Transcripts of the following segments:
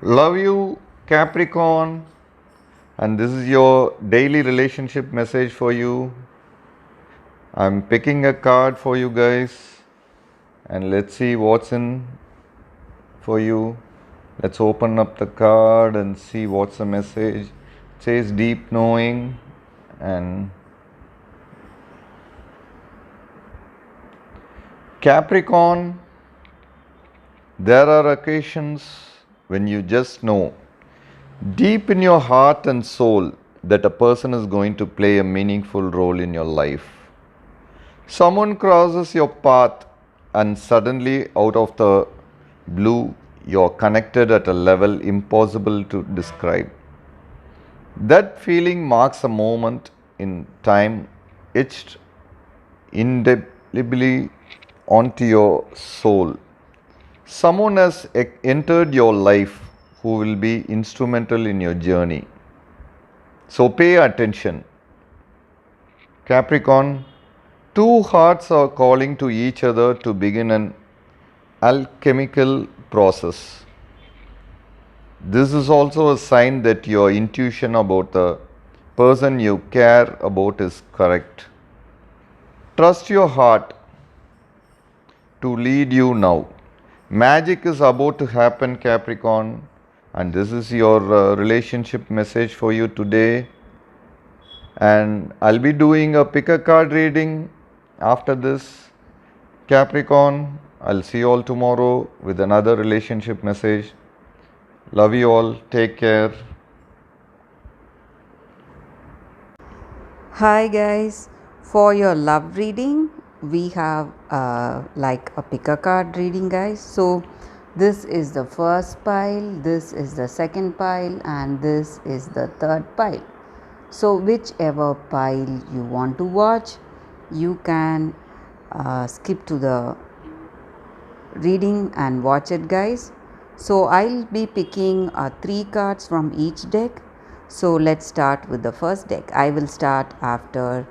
Love you, Capricorn, and this is your daily relationship message for you. I'm picking a card for you guys, and let's see what's in for you. Let's open up the card and see what's the message. It says deep knowing and Capricorn. There are occasions when you just know deep in your heart and soul that a person is going to play a meaningful role in your life. Someone crosses your path, and suddenly, out of the blue, you're connected at a level impossible to describe. That feeling marks a moment in time etched indelibly onto your soul. Someone has entered your life who will be instrumental in your journey. So pay attention. Capricorn, two hearts are calling to each other to begin an alchemical process. This is also a sign that your intuition about the person you care about is correct. Trust your heart to lead you now. Magic is about to happen, Capricorn, and this is your relationship message for you today. And I'll be doing a pick a card reading after this, Capricorn. I'll see you all tomorrow with another relationship message. Love you all. Take care. Hi guys, for your love reading, we have like a pick a card reading, guys. So, this is the first pile, this is the second pile, and this is the third pile. So, whichever pile you want to watch, you can skip to the reading and watch it, guys. So, I'll be picking 3 cards from each deck. So let's start with the first deck. I will start after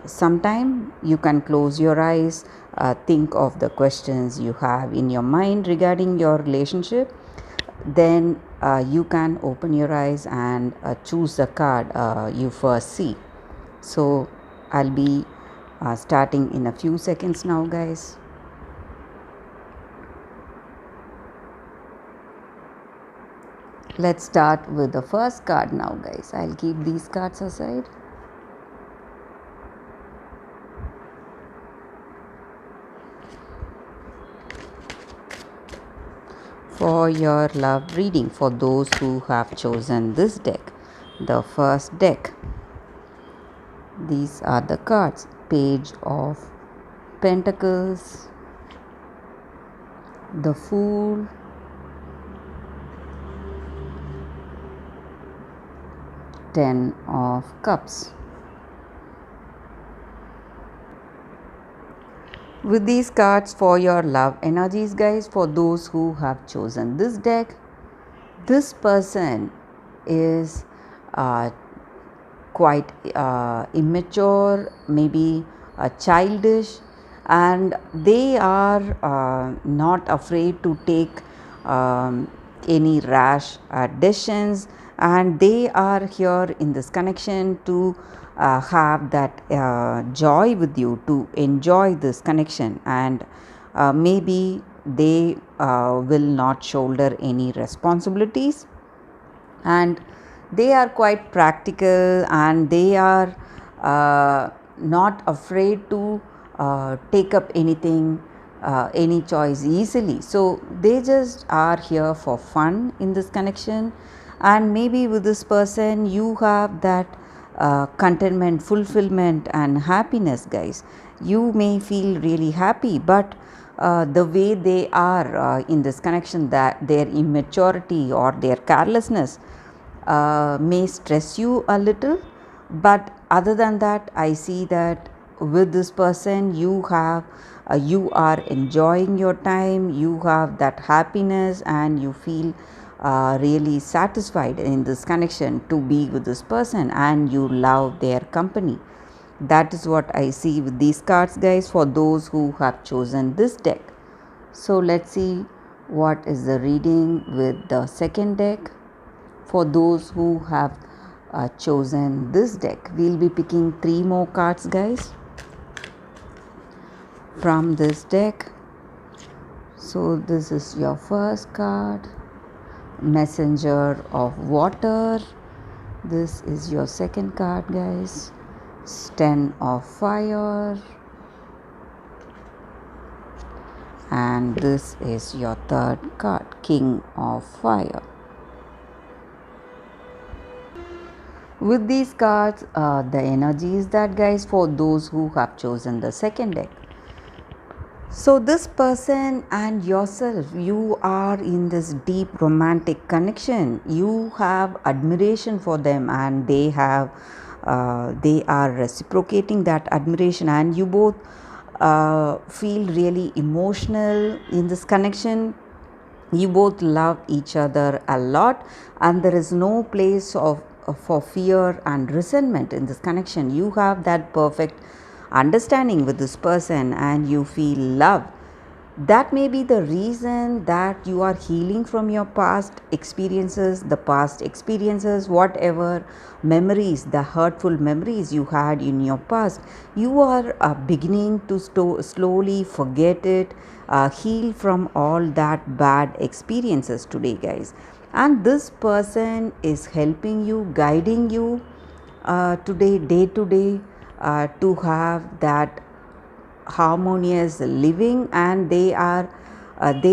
some time. You can close your eyes, think of the questions you have in your mind regarding your relationship. Then you can open your eyes and choose the card you first see. So I'll be starting in a few seconds now, guys. Let's start with the first card now, guys. I'll keep these cards aside. For your love reading, for those who have chosen this deck, the first deck, these are the cards: Page of Pentacles, the Fool, Ten of Cups. With these cards for your love energies, guys, for those who have chosen this deck, this person is quite immature, maybe childish, and they are not afraid to take any rash decisions, and they are here in this connection to have that joy with you, to enjoy this connection, and maybe they will not shoulder any responsibilities, and they are quite practical, and they are not afraid to take up anything, any choice easily. So they just are here for fun in this connection, and maybe with this person you have that contentment, fulfillment, and happiness, guys. You may feel really happy, but the way they are in this connection, that their immaturity or their carelessness may stress you a little, but other than that, I see that with this person you are enjoying your time, you have that happiness, and you feel really satisfied in this connection to be with this person, and you love their company. That is what I see with these cards, guys, for those who have chosen this deck. So let's see what is the reading with the second deck. For those who have chosen this deck, we'll be picking 3 more cards, guys, from this deck. So this is your first card, Messenger of Water. This is your second card, guys, Ten of Fire. And this is your third card, King of Fire. With these cards, the energy is that, guys, for those who have chosen the second deck. So this person and yourself, you are in this deep romantic connection. You have admiration for them, and they are reciprocating that admiration, and you both feel really emotional in this connection. You both love each other a lot, and there is no place for fear and resentment in this connection. You have that perfect understanding with this person, and you feel love. That may be the reason that you are healing from your past experiences, whatever memories, the hurtful memories you had in your past. You are beginning to slowly forget it, heal from all that bad experiences today, guys. And this person is helping you, guiding you today, day to day, to have that harmonious living, and they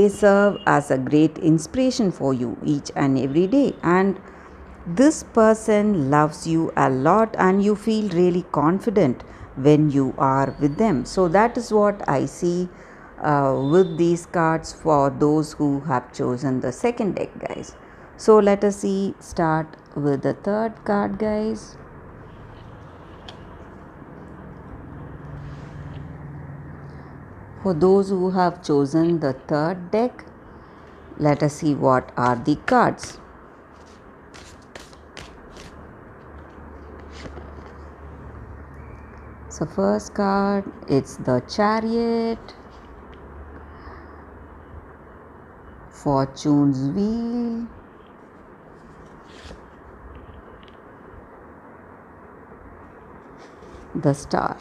serve as a great inspiration for you each and every day. And this person loves you a lot, and you feel really confident when you are with them. So that is what I see with these cards for those who have chosen the second deck, guys. So let us start with the third card, guys. For those who have chosen the third deck, let us see what are the cards. So first card, it's the Chariot, Fortune's Wheel, the Star.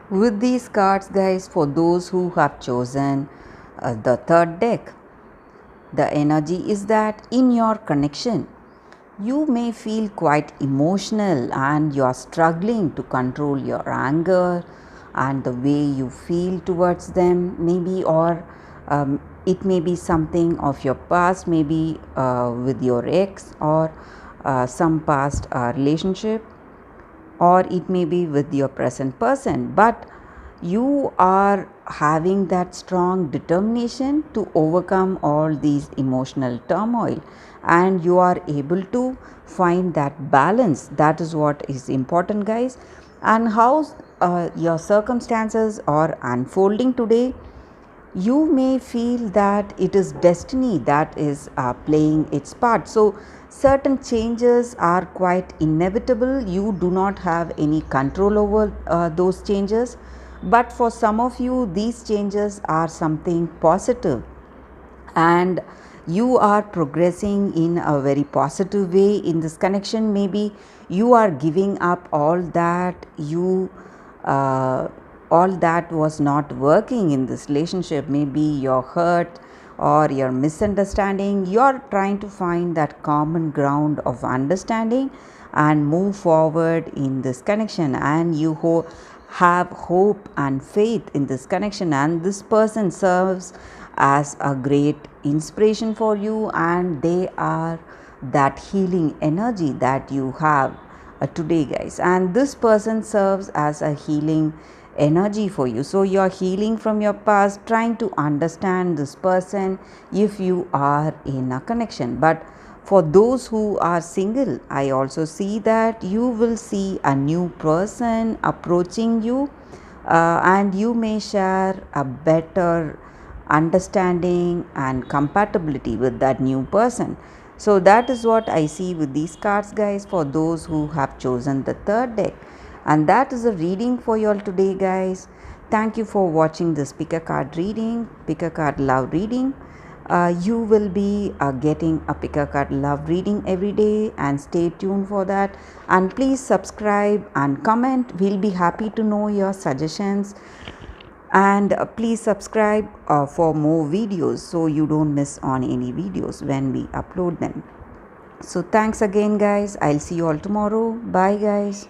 With these cards, guys, for those who have chosen the third deck, the energy is that in your connection, you may feel quite emotional, and you are struggling to control your anger and the way you feel towards them, maybe, or it may be something of your past, maybe with your ex, or some past relationship, or it may be with your present person. But you are having that strong determination to overcome all these emotional turmoil, and you are able to find that balance. That is what is important, guys. And how your circumstances are unfolding today, you may feel that it is destiny that is playing its part. So certain changes are quite inevitable. You do not have any control over those changes, but for some of you, these changes are something positive, and you are progressing in a very positive way in this connection. Maybe you are giving up all that all that was not working in this relationship. Maybe you're hurt or you're misunderstanding. You're trying to find that common ground of understanding and move forward in this connection, and you have hope and faith in this connection, and this person serves as a great inspiration for you, and they are that healing energy that you have today, guys. And this person serves as a healing energy for you. So you're healing from your past, trying to understand this person if you are in a connection. But for those who are single, I also see that you will see a new person approaching you, and you may share a better understanding and compatibility with that new person. So that is what I see with these cards, guys, for those who have chosen the third deck. And that is a reading for you all today, guys. thank you for watching this pick a card reading, pick a card love reading. You will be getting a pick a card love reading every day, and stay tuned for that. And please subscribe and comment. We'll be happy to know your suggestions. And please subscribe for more videos so you don't miss on any videos when we upload them. So thanks again guys. I'll see you all tomorrow. Bye guys.